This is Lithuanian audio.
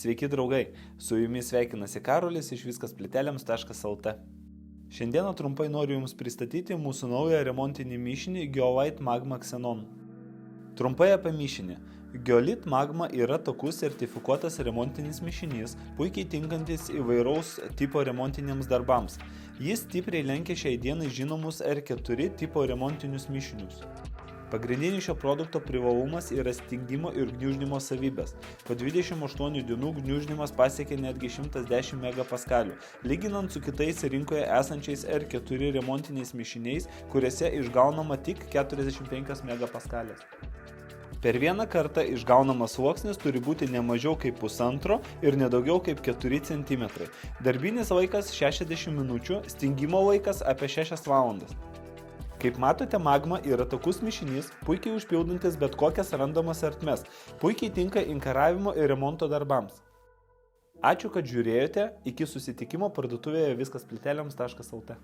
Sveiki draugai, su jumis sveikinasi Karolis iš viskasplytelėms.lt. Šiandieną trumpai noriu Jums pristatyti mūsų naują remontinį mišinį Geolite Magma Xenon. Trumpai apie mišinį. Geolite Magma yra tokus sertifikuotas remontinis mišinys, puikiai tinkantis įvairaus tipo remontiniams darbams. Jis stipriai lenkia šiai dienai žinomus R4 tipo remontinius mišinius. Pagrindinis šio produkto privalumas yra stingimo ir gniuždymo savybės. Po 28 dienų gniuždymas pasiekia netgi 110 MPa, lyginant su kitais rinkoje esančiais R4 remontiniais mišiniais, kuriuose išgaunama tik 45 MPa. Per vieną kartą išgaunamas sluoksnis turi būti ne mažiau kaip 1,5 ir nedaugiau kaip 4 cm. Darbinis laikas 60 minučių, stingimo laikas apie 6 valandas. Kaip matote, magma yra tokus mišinys, puikiai užpildantis bet kokias randamas ertmes, puikiai tinka inkaravimo ir remonto darbams. Ačiū, kad žiūrėjote, iki susitikimo parduotuvėje viskasplytelėms.lt.